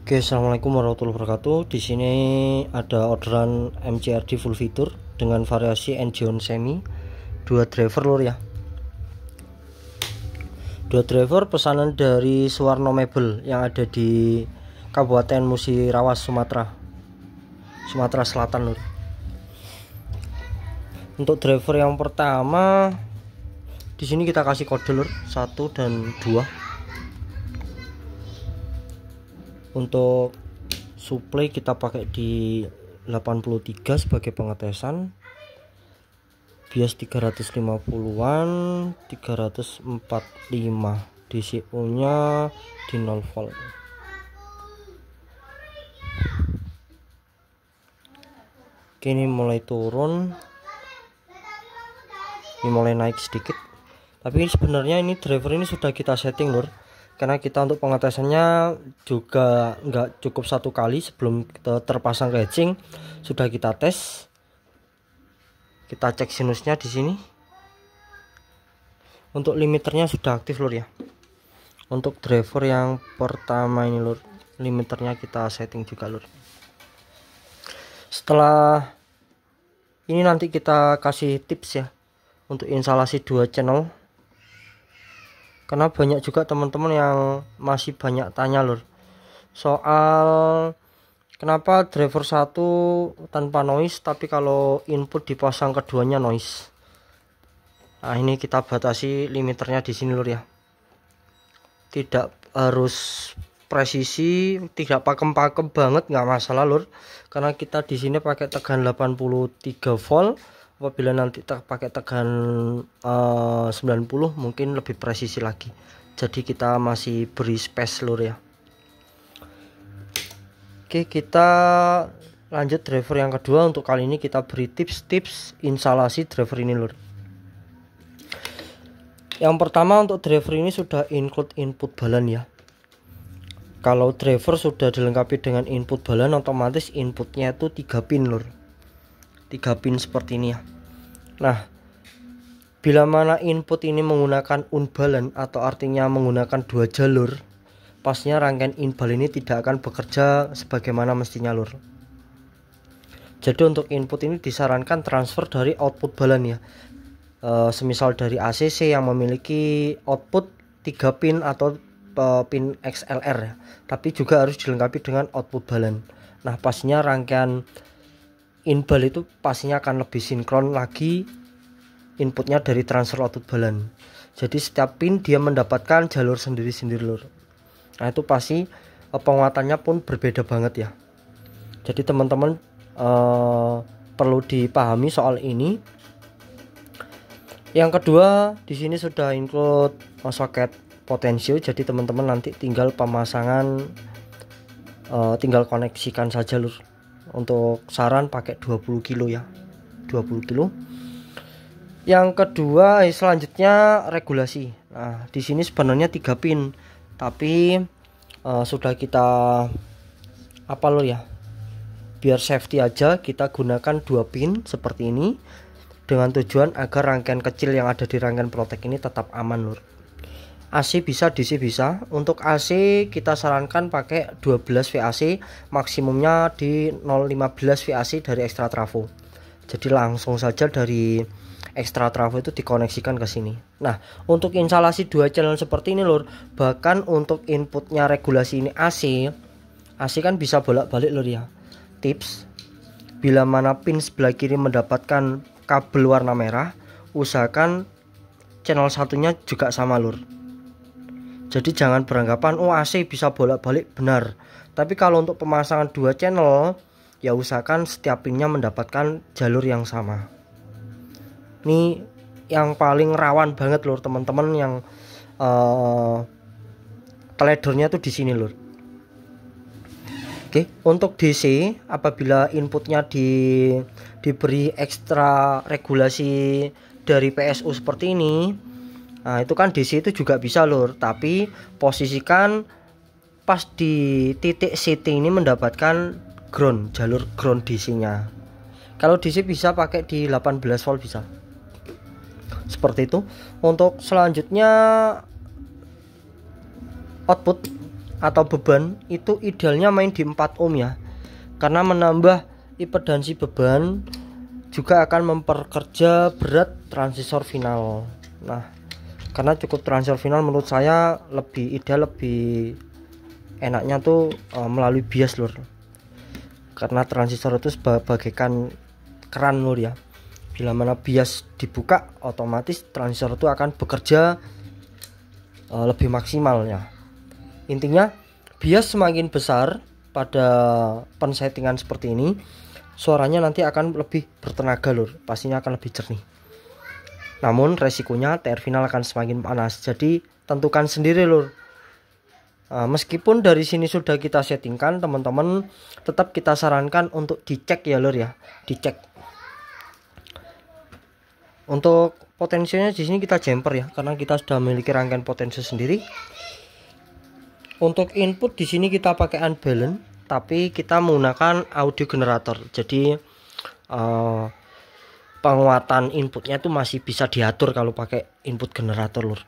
Oke, assalamualaikum warahmatullahi wabarakatuh. Di sini ada orderan MCRD full fitur dengan variasi Engion semi, 2 driver lur ya. 2 driver pesanan dari Suwarno Mebel yang ada di Kabupaten Musirawas, Sumatera Selatan lur. Untuk driver yang pertama di sini kita kasih kode lur 1 dan 2. Untuk supply kita pakai di 83 sebagai pengetesan, bias 350-an, 345, DCO nya di 0 volt. Oke, ini mulai turun, ini mulai naik sedikit, tapi sebenarnya ini driver ini sudah kita setting lur, karena kita untuk pengetesannya juga nggak cukup 1 kali. Sebelum kita terpasang catching sudah kita tes, kita cek sinusnya di sini. Untuk limiternya sudah aktif lur ya. Untuk driver yang pertama ini lur, limiternya kita setting juga lur. Setelah ini nanti kita kasih tips ya untuk instalasi 2 channel, karena banyak juga teman-teman yang masih banyak tanya lur soal kenapa driver 1 tanpa noise tapi kalau input dipasang keduanya noise. Nah, ini kita batasi limiternya di sini lur ya. Tidak harus presisi, tidak pakem-pakem banget, nggak masalah lur, karena kita di sini pakai tegangan 83 volt. Apabila nanti pakai tegangan 90 mungkin lebih presisi lagi, jadi kita masih beri space lur ya. Oke, kita lanjut driver yang kedua. Untuk kali ini kita beri tips-tips instalasi driver ini lur. Yang pertama, untuk driver ini sudah include input balan ya. Kalau driver sudah dilengkapi dengan input balan, otomatis inputnya itu 3 pin lur, 3 pin seperti ini ya. Nah, bila mana input ini menggunakan unbalan atau artinya menggunakan 2 jalur, pastinya rangkaian inbal ini tidak akan bekerja sebagaimana mestinya lur. Jadi untuk input ini disarankan transfer dari output balan ya. Semisal dari ACC yang memiliki output 3 pin atau pin XLR ya, tapi juga harus dilengkapi dengan output balan. Nah, pastinya rangkaian inbal itu pastinya akan lebih sinkron lagi inputnya dari transfer output balan. Jadi setiap pin dia mendapatkan jalur sendiri-sendiri lur. Nah, itu pasti penguatannya pun berbeda banget ya. Jadi teman-teman perlu dipahami soal ini. Yang kedua, di sini sudah include soket potensio, jadi teman-teman nanti tinggal pemasangan, tinggal koneksikan saja lur. Untuk saran pakai 20 kilo ya, 20 kilo. Yang kedua, selanjutnya regulasi. Nah, di sini sebenarnya 3 pin, tapi sudah kita apa lur ya, biar safety aja kita gunakan 2 pin seperti ini, dengan tujuan agar rangkaian kecil yang ada di rangkaian protek ini tetap aman lur. AC bisa, DC bisa. Untuk AC kita sarankan pakai 12 VAC, maksimumnya di 015 VAC dari ekstra trafo. Jadi langsung saja dari ekstra trafo itu dikoneksikan ke sini. Nah, untuk instalasi 2 channel seperti ini lur, bahkan untuk inputnya regulasi ini AC kan bisa bolak-balik lur ya. Tips, bila mana pin sebelah kiri mendapatkan kabel warna merah, usahakan channel satunya juga sama lur. Jadi jangan beranggapan oh AC bisa bolak-balik, benar. Tapi kalau untuk pemasangan 2 channel ya usahakan setiap pinnya mendapatkan jalur yang sama. Ini yang paling rawan banget lur teman-teman, yang teledornya tuh di sini lur. Oke, untuk DC apabila inputnya diberi ekstra regulasi dari PSU seperti ini, nah itu kan DC itu juga bisa lur, tapi posisikan pas di titik CT ini mendapatkan ground, jalur ground DC nya. Kalau DC bisa pakai di 18 volt bisa, seperti itu. Untuk selanjutnya output atau beban itu idealnya main di 4 ohm ya, karena menambah impedansi beban juga akan memperkerja berat transistor final. Nah, karena cukup transistor final menurut saya lebih ideal, lebih enaknya tuh melalui bias lur, karena transistor itu bagaikan keran lur ya. Bila mana bias dibuka, otomatis transistor itu akan bekerja lebih maksimal ya. Intinya bias semakin besar pada pensettingan seperti ini, suaranya nanti akan lebih bertenaga lur, pastinya akan lebih jernih. Namun resikonya TR final akan semakin panas, jadi tentukan sendiri lur. Meskipun dari sini sudah kita settingkan teman-teman, tetap kita sarankan untuk dicek ya lur ya, dicek. Untuk potensinya di sini kita jumper ya, karena kita sudah memiliki rangkaian potensi sendiri. Untuk input di sini kita pakai unbalance, tapi kita menggunakan audio generator. Jadi penguatan inputnya itu masih bisa diatur kalau pakai input generator lur.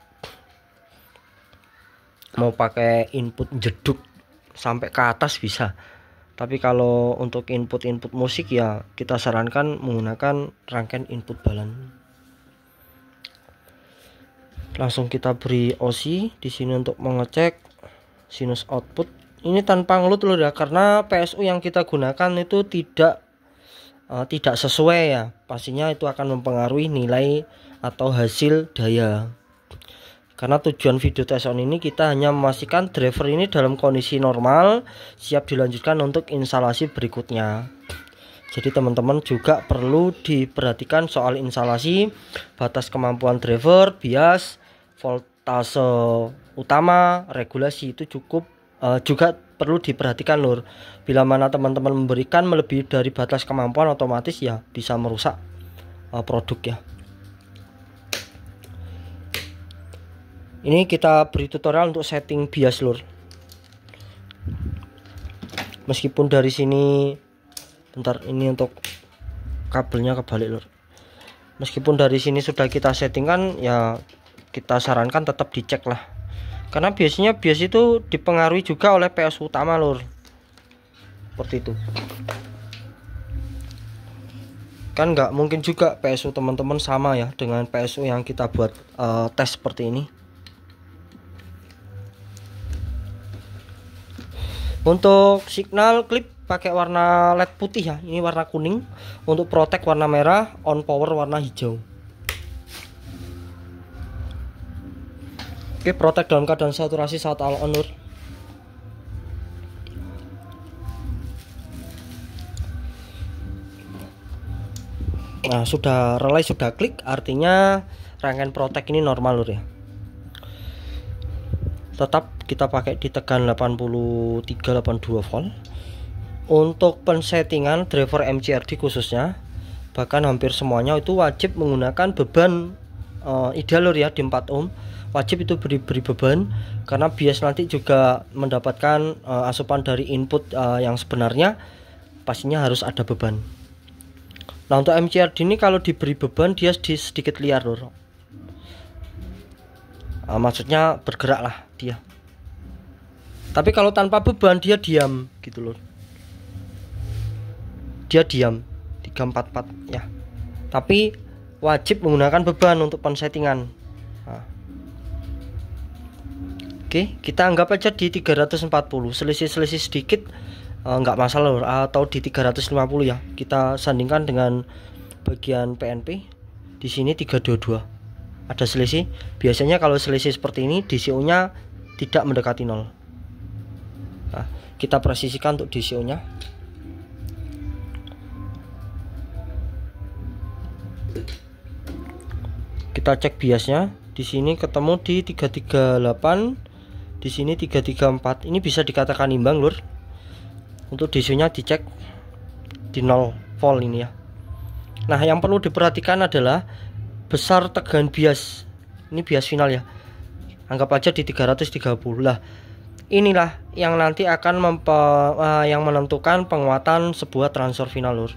Mau pakai input jeduk sampai ke atas bisa, tapi kalau untuk input musik ya kita sarankan menggunakan rangkaian input balance. Langsung kita beri OSI di sini untuk mengecek sinus output. Ini tanpa ngelut lur ya, karena PSU yang kita gunakan itu tidak sesuai ya. Pastinya itu akan mempengaruhi nilai atau hasil daya. Karena tujuan video test on ini kita hanya memastikan driver ini dalam kondisi normal, siap dilanjutkan untuk instalasi berikutnya. Jadi teman-teman juga perlu diperhatikan soal instalasi, batas kemampuan driver, bias, voltase utama, regulasi itu cukup juga perlu diperhatikan lur. Bila mana teman-teman memberikan melebihi dari batas kemampuan, otomatis ya bisa merusak produk ya. Ini kita beri tutorial untuk setting bias lur. Meskipun dari sini, bentar, ini untuk kabelnya kebalik lur. Meskipun dari sini sudah kita settingkan ya, kita sarankan tetap dicek lah, karena biasanya bias itu dipengaruhi juga oleh PSU utama lur, seperti itu. Kan nggak mungkin juga PSU teman-teman sama ya dengan PSU yang kita buat tes seperti ini. Untuk signal klip pakai warna LED putih ya, ini warna kuning. Untuk protect warna merah, on power warna hijau. Oke, protect dalam keadaan saturasi saat all on lur. Nah, sudah relay, sudah klik, artinya rangkaian protect ini normal lur ya. Tetap kita pakai di tegangan 83-82 volt. Untuk pensettingan driver MCRD khususnya, bahkan hampir semuanya itu wajib menggunakan beban ideal lur ya, di 4 ohm. Wajib itu beri beban, karena bias nanti juga mendapatkan asupan dari input yang sebenarnya, pastinya harus ada beban. Nah, untuk MCRD ini kalau diberi beban dia sedikit liar lur. Maksudnya bergerak lah dia. Tapi kalau tanpa beban dia diam gitu lur. Dia diam 344 ya. Tapi wajib menggunakan beban untuk pensettingan. Oke, kita anggap aja di 340, selisih sedikit nggak masalah lur, atau di 350 ya. Kita sandingkan dengan bagian PNP. Di sini 322. Ada selisih. Biasanya kalau selisih seperti ini DCO-nya tidak mendekati 0. Nah, kita presisikan untuk DCO-nya. Kita cek biasnya. Di sini ketemu di 338. Di sini 334. Ini bisa dikatakan imbang lur. Untuk DCO-nya dicek di 0 volt ini ya. Nah, yang perlu diperhatikan adalah besar tegangan bias. Ini bias final ya. Anggap aja di 330 lah. Inilah yang nanti akan yang menentukan penguatan sebuah transistor final lur.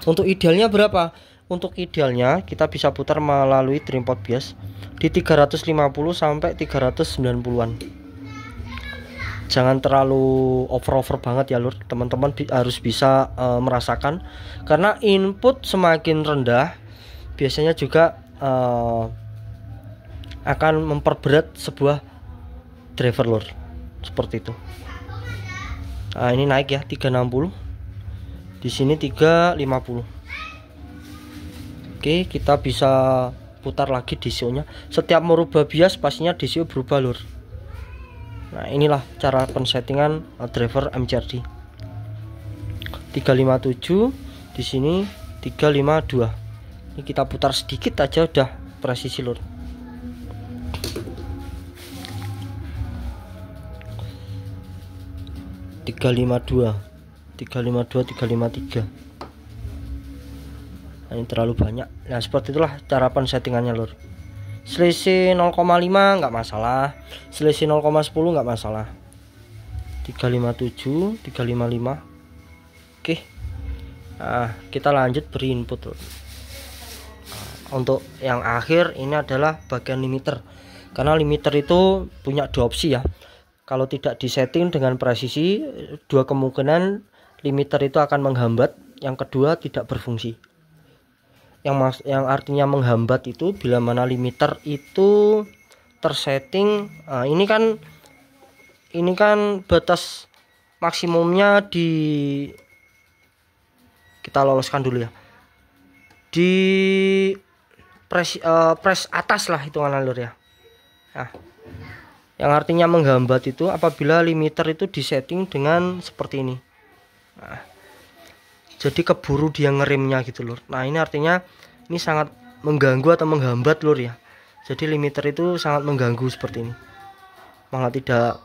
Untuk idealnya berapa? Untuk idealnya kita bisa putar melalui dream pot bias di 350 sampai 390-an. jangan terlalu over banget ya lur. Teman-teman harus bisa merasakan, karena input semakin rendah biasanya juga akan memperberat sebuah driver lur, seperti itu. Nah ini naik ya 360, di sini 350. Oke, kita bisa putar lagi DCO nya. Setiap merubah bias pastinya DCO berubah lur. Nah inilah cara pensettingan driver MCRD. 357, di sini 352. Ini kita putar sedikit aja udah presisi lur. Tiga lima dua, 353. Nah, ini terlalu banyak. Nah seperti itulah cara pensettingannya lur. Selisih 0,5 nggak masalah, selisih 0,10 nggak masalah. 357, 355. Oke. Nah kita lanjut beri input lur. Untuk yang akhir ini adalah bagian limiter, karena limiter itu punya dua opsi ya. Kalau tidak disetting dengan presisi, dua kemungkinan limiter itu akan menghambat, yang kedua tidak berfungsi. Yang artinya menghambat itu bila mana limiter itu tersetting. Nah, ini kan batas maksimumnya kita loloskan dulu ya, di press atas lah hitungan lur ya. Nah, yang artinya menghambat itu apabila limiter itu disetting dengan seperti ini. Nah, jadi keburu dia ngeremnya gitu lur. Nah ini artinya ini sangat mengganggu atau menghambat lur ya. Jadi limiter itu sangat mengganggu seperti ini, malah tidak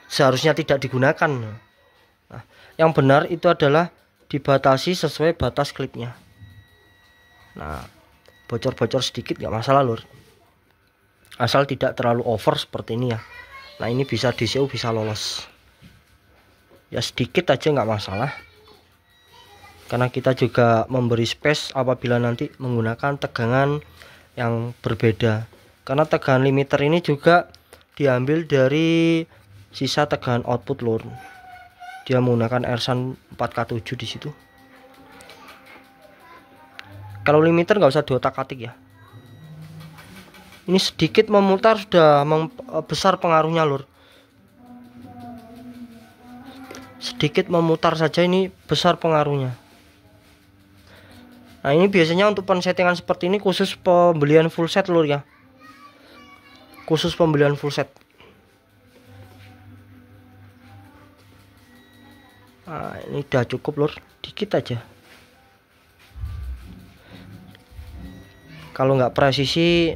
seharusnya tidak digunakan. Nah, yang benar itu adalah dibatasi sesuai batas klipnya. Nah bocor-bocor sedikit nggak masalah lur, asal tidak terlalu over seperti ini ya. Nah ini bisa DCO bisa lolos ya, sedikit aja nggak masalah, karena kita juga memberi space apabila nanti menggunakan tegangan yang berbeda, karena tegangan limiter ini juga diambil dari sisa tegangan output lur. Dia menggunakan Ersan 4K7 di situ. Kalau limiter nggak usah diotak-atik ya. Ini sedikit memutar sudah besar pengaruhnya lur. Sedikit memutar saja ini besar pengaruhnya. Nah ini biasanya untuk pensettingan seperti ini khusus pembelian full set lur ya, khusus pembelian full set. Nah ini udah cukup lur, dikit aja. Kalau nggak presisi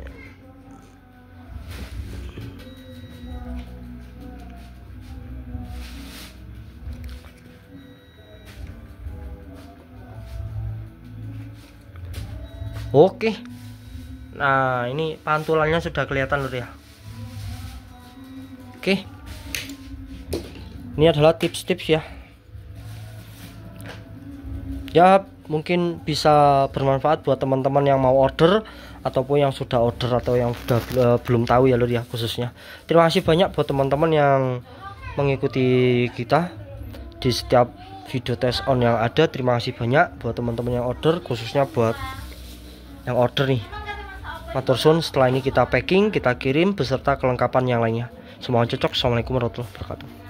oke. Nah ini pantulannya sudah kelihatan lur ya. Oke, ini adalah tips-tips ya. Ya mungkin bisa bermanfaat buat teman-teman yang mau order ataupun yang sudah order atau yang sudah belum tahu ya lur ya khususnya. Terima kasih banyak buat teman-teman yang mengikuti kita di setiap video test on yang ada. Terima kasih banyak buat teman-teman yang order, khususnya buat yang order nih. Matur suwun, setelah ini kita packing, kita kirim beserta kelengkapan yang lainnya. Semoga cocok. Assalamualaikum warahmatullahi wabarakatuh.